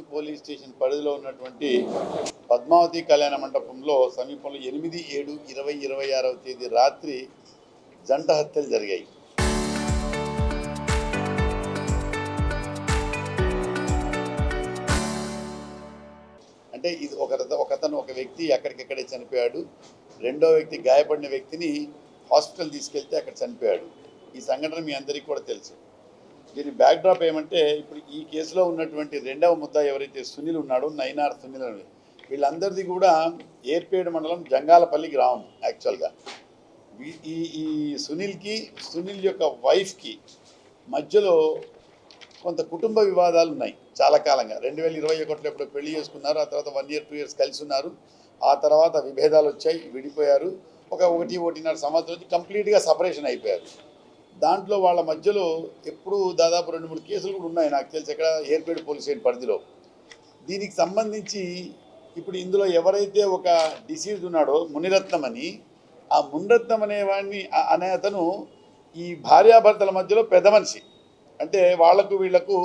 East police station పరిధిలో ఉన్నటువంటి పద్మావతి కళ్యాణ మండపంలో సమీపంలో 8/7/2026 తేదీ రాత్రి జంట హత్యలు జరిగాయి. అంటే ఇది ఒకతను ఒక వ్యక్తి అక్కడికక్కడే చనిపోయాడు. రెండో వ్యక్తి గాయపడిన వ్యక్తిని హాస్పిటల్ తీసుకెళ్తే అక్కడ చనిపోయాడు. ఈ సంఘటన మీ అందరికీ కూడా తెలుసు. దీని బ్యాక్డ్రాప్ ఏమంటే, ఇప్పుడు ఈ కేసులో ఉన్నటువంటి రెండవ ముద్దాయి ఎవరైతే సునీల్ ఉన్నాడో, నైనార్ సునీల్ అని, వీళ్ళందరిది కూడా ఏర్పేడు మండలం జంగాలపల్లి గ్రామం. యాక్చువల్గా ఈ సునీల్ యొక్క వైఫ్కి మధ్యలో కొంత కుటుంబ వివాదాలు ఉన్నాయి చాలా కాలంగా. 2021లో ఎప్పుడు పెళ్లి చేసుకున్నారు. ఆ తర్వాత 1 year 2 years కలిసి ఉన్నారు. ఆ తర్వాత విభేదాలు వచ్చాయి, విడిపోయారు. ఒక 1.5 సంవత్సరం నుంచి కంప్లీట్గా సపరేషన్ అయిపోయారు. దాంట్లో వాళ్ళ మధ్యలో ఎప్పుడు దాదాపు 2-3 కేసులు కూడా ఉన్నాయి నాకు తెలిసి, ఇక్కడ ఏర్పేడు పోలీస్ స్టేషన్ పరిధిలో. దీనికి సంబంధించి ఇప్పుడు ఇందులో ఎవరైతే ఒక డిసీజ్ ఉన్నాడో మునిరత్నం అని, ఆ మునిరత్నం అనే అతను ఈ భార్యాభర్తల మధ్యలో పెద్ద మనిషి. అంటే వాళ్లకు వీళ్లకు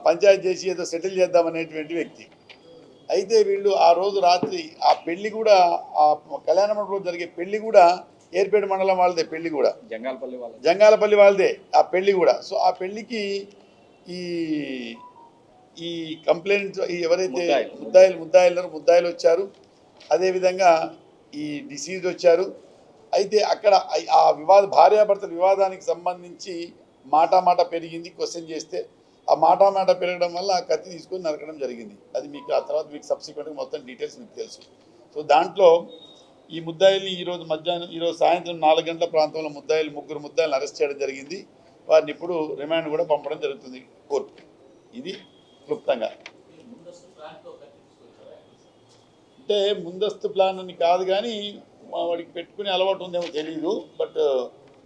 పంచాయతీ చేసి ఏదో సెటిల్ చేద్దామనేటువంటి వ్యక్తి. అయితే వీళ్ళు ఆ రోజు రాత్రి ఆ పెళ్లి కూడా, ఆ కళ్యాణ మండపంలో జరిగే పెళ్లి కూడా ఏర్పేడు మండలం వాళ్ళదే. పెళ్లి కూడా జంగాలపల్లి వాళ్ళదే ఆ పెళ్లి కూడా. సో ఆ పెళ్లికి ఈ కంప్లైంట్ ఎవరైతే ముద్దాయిలు వచ్చారు, అదేవిధంగా ఈ డిసీజ్ వచ్చారు. అయితే అక్కడ ఆ భార్యాభర్తల వివాదానికి సంబంధించి మాట పెరిగింది. క్వశ్చన్ చేస్తే ఆ మాట పెరగడం వల్ల ఆ కత్తి తీసుకొని నరకడం జరిగింది. అది మీకు ఆ తర్వాత మీకు సబ్సిక్వెంట్గా మొత్తం డీటెయిల్స్ మీకు తెలుసు. సో దాంట్లో ఈ ముద్దాయిల్ని ఈరోజు సాయంత్రం 4 గంటల ప్రాంతంలో ముగ్గురు ముద్దాయిలను అరెస్ట్ చేయడం జరిగింది. వారిని ఇప్పుడు రిమాండ్ కూడా పంపడం జరుగుతుంది కోర్టు. ఇది క్లుప్తంగా. అంటే ముందస్తు ప్లాన్ అని కాదు, కానీ వాడికి పెట్టుకునే అలవాటు ఉందేమో తెలియదు. బట్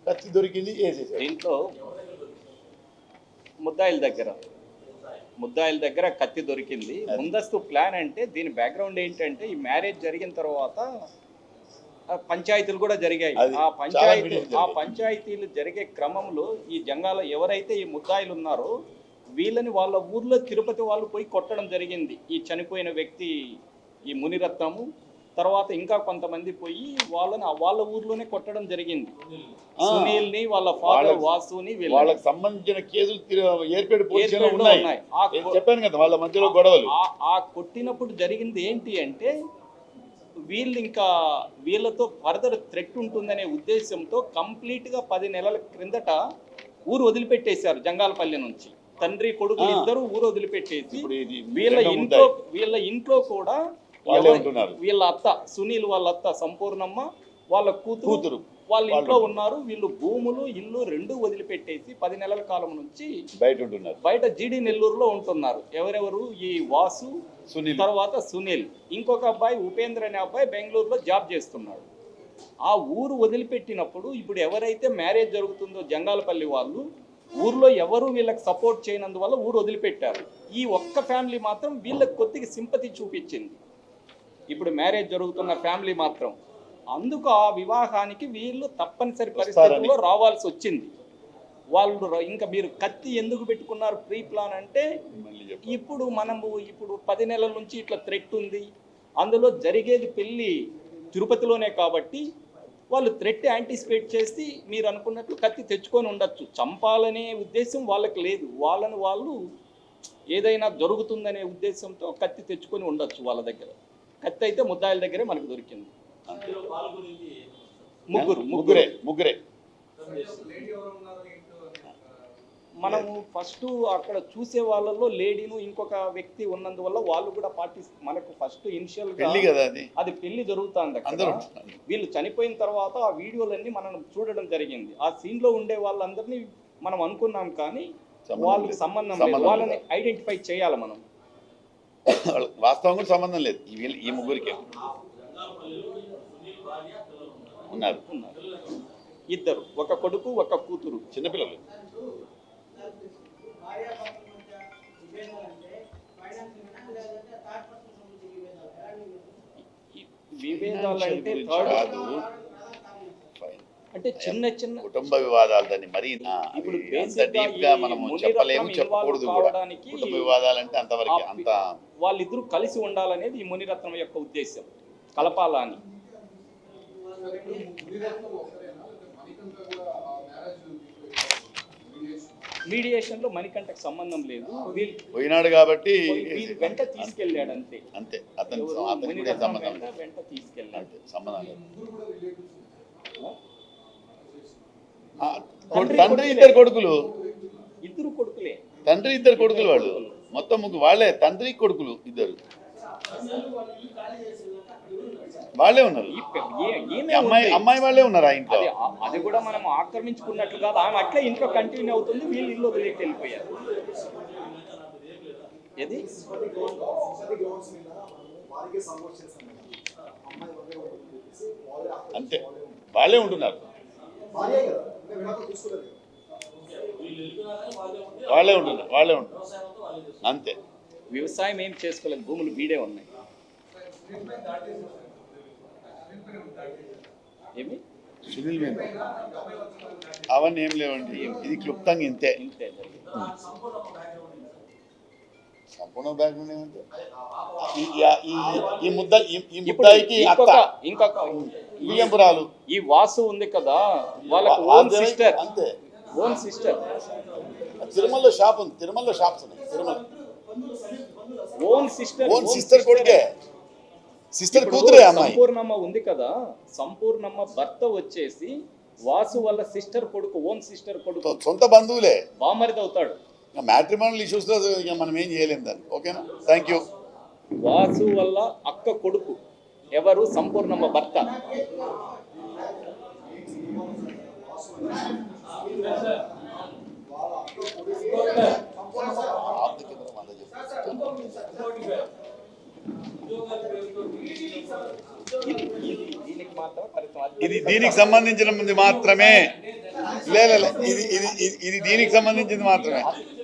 కత్తి దొరికింది, వేసేసాడు. దీంట్లో ముద్దాయిల దగ్గర కత్తి దొరికింది. ముందస్తు ప్లాన్ అంటే దీని బ్యాక్గ్రౌండ్ ఏంటంటే, ఈ మ్యారేజ్ జరిగిన తర్వాత పంచాయతీలు కూడా జరిగాయి. ఆ పంచాయతీలు జరిగే క్రమంలో ఈ జంగాల ఎవరైతే ఈ ముద్దాయిలు ఉన్నారో వీళ్ళని వాళ్ళ ఊర్లో తిరుపతి వాళ్ళు పోయి కొట్టడం జరిగింది. ఈ చనిపోయిన వ్యక్తి ఈ మునిరత్నము తర్వాత ఇంకా కొంతమంది పోయి వాళ్ళ ఊర్లోనే కొట్టడం జరిగింది. సునీల్ని, వాళ్ళ ఫాదర్ వాసుని, వాళ్ళకి సంబంధించిన కేసులు ఏర్పేడు పోలీసులో ఉన్నాయి. చెప్పాను కదా, వాళ్ళ మధ్యలో గొడవలు. ఆ కొట్టినప్పుడు జరిగింది ఏంటి అంటే, వీళ్ళతో ఫర్దర్ థ్రెట్ ఉంటుందనే ఉద్దేశంతో కంప్లీట్గా 10 నెలల క్రిందట ఊరు వదిలిపెట్టేశారు. జంగాలపల్లి నుంచి తండ్రి కొడుకులు ఇద్దరు ఊరు వదిలిపెట్టేసి వీళ్ళ ఇంట్లో కూడా వీళ్ళ అత్త సునీల్, వాళ్ళ అత్త సంపూర్ణమ్మ, వాళ్ళ కూతురు వాళ్ళ ఇంట్లో ఉన్నారు. వీళ్ళు భూములు, ఇల్లు 2 వదిలిపెట్టేసి 10 నెలల కాలం నుంచి బయట జీడి నెల్లూరులో ఉంటున్నారు. ఎవరెవరు? ఈ వాసు, తర్వాత సునీల్, ఇంకొక అబ్బాయి ఉపేంద్ర అనే అబ్బాయి బెంగళూరులో జాబ్ చేస్తున్నాడు. ఆ ఊరు వదిలిపెట్టినప్పుడు ఇప్పుడు ఎవరైతే మ్యారేజ్ జరుగుతుందో జంగాలపల్లి వాళ్ళు, ఊర్లో ఎవరు వీళ్ళకి సపోర్ట్ చేయనందువల్ల ఊరు వదిలిపెట్టారు. ఈ ఒక్క ఫ్యామిలీ మాత్రం వీళ్ళకి కొద్దిగా సింపతి చూపించింది. ఇప్పుడు మ్యారేజ్ జరుగుతున్న ఫ్యామిలీ మాత్రం, అందుకు ఆ వివాహానికి వీళ్ళు తప్పనిసరి పరిస్థితుల్లో రావాల్సి వచ్చింది. వాళ్ళు ఇంకా మీరు కత్తి ఎందుకు పెట్టుకున్నారు ప్రీ ప్లాన్ అంటే, ఇప్పుడు 10 నెలల నుంచి ఇట్లా థ్రెట్ ఉంది, అందులో జరిగేది పెళ్ళి తిరుపతిలోనే కాబట్టి వాళ్ళు థ్రెట్ యాంటిసిపేట్ చేసి మీరు అనుకున్నట్లు కత్తి తెచ్చుకొని ఉండొచ్చు. చంపాలనే ఉద్దేశం వాళ్ళకి లేదు. వాళ్ళు ఏదైనా జరుగుతుందనే ఉద్దేశంతో కత్తి తెచ్చుకొని ఉండొచ్చు వాళ్ళ దగ్గర. కత్తి అయితే ముద్దాయిల దగ్గరే మనకు దొరికింది. ముగ్గురే. మనము ఫస్ట్ అక్కడ చూసే వాళ్ళలో లేడీను ఇంకొక వ్యక్తి ఉన్నందువల్ల వాళ్ళు కూడా మనకు ఫస్ట్ ఇనిషియల్ అది పెళ్లి జరుగుతుంది అక్కడ. వీళ్ళు చనిపోయిన తర్వాత ఆ వీడియోలన్నీ మనం చూడడం జరిగింది. ఆ సీన్ లో ఉండే వాళ్ళందరినీ మనం అనుకున్నాం, కానీ వాళ్ళకి సంబంధం లేదు. వాళ్ళని ఐడెంటిఫై చేయాలి మనం. వాస్తవం కూడా సంబంధం లేదు. ఈ ముగ్గురికి ఉన్నారు ఇద్దరు, ఒక కొడుకు ఒక కూతురు, చిన్నపిల్లలు. విభేదాలు అంటే అంటే చిన్న చిన్న కుటుంబ వివాదాలు దాన్ని మరీ ఇప్పుడు అంత బేసిక్గా డీప్ గా ఈ మనము మునిరత్నం చెప్పలేము, involve చెప్పకూడదు కూడా. కావడానికి కుటుంబ వివాదాలంటే అంతవరకు అంత వాళ్ళిద్దరూ కలిసి ఉండాలనేది ఈ మునిరత్నం యొక్క ఉద్దేశం, కలపాలా అని. మీడియేషన్ లో మణికంఠకు సంబంధం లేదు, వీళ్ళు పోయినాడు కాబట్టి వెంట తీసుకెళ్ళాడు అంతే. అంతే, అతను ఎవరు? అతనికి కూడా మునిరత్నం సంబంధం వెంట లేదు. వెంట తీసుకెళ్ళాడు. అంతే, సంబంధం లేదు. తండ్రి తండ్రి ఇద్దరు కొడుకులు, ఇద్దరు కొడుకులే. తండ్రి ఇద్దరు కొడుకులు, వాళ్ళు మొత్తం ముగ్గురు వాళ్ళే, తండ్రి కొడుకులు ఇద్దరు వాళ్ళే ఉన్నారు. అమ్మాయి వాళ్ళే ఉన్నారు ఆ ఇంట్లో. అది కూడా మనం ఆక్రమించుకున్నట్లు కాదు, ఆమె అట్లే ఇంట్లో కంటిన్యూ అవుతుంది, వీళ్ళు ఇల్లు వదిలేకి వెళ్ళిపోయారు. ఏది అంతే, వాళ్ళే ఉంటున్నారు, వాళ్ళే ఉంటున్నారు అంతే. వ్యవసాయం ఏం చేసుకోలేదు, భూములు వీడే ఉన్నాయి. ఏమి సునీల్ మీద అవన్నీ ఏం లేవండి, ఇది క్లుప్తంగా ఇంతే. ఇంతే సంపూర్ణ బ్యాక్గ్రౌండ్ ఏమంటే ఈ ముద్దాయికి అత్త ఇంకొక బియ్యంపురాలు, ఈ వాసు ఉంది కదా, వాళ్ళకి ఓన్ సిస్టర్, అంతే. Own sister. తిరుమలలో షాప్ ఉంది, తిరుమలలో షాప్స్ ఉన్నాయి, Tirumala own sister, own sister కొడుకే, సిస్టర్ కూతురే అమ్మాయి. సంపూర్ణమ్మ ఉంది కదా, సంపూర్ణమ్మ భర్త వచ్చేసి వాసు వాళ్ళ సిస్టర్ కొడుకు, ఓన్ సిస్టర్ కొడుకు, సొంత బంధువులే, బామరిది అవుతాడు. మ్యాట్రిమోనల్ ఇష్యూస్ లో ఇక మనం ఏం చేయలేము దాన్ని. ఓకేనా, థ్యాంక్ యూ. వాసు వల్ల అక్క కొడుకు ఎవరు? సంపూర్ణమ్మ భర్త. దీనికి మాత్రం ఇది దీనికి సంబంధించిన మాత్రమే, లేదు ఇది దీనికి సంబంధించింది మాత్రమే.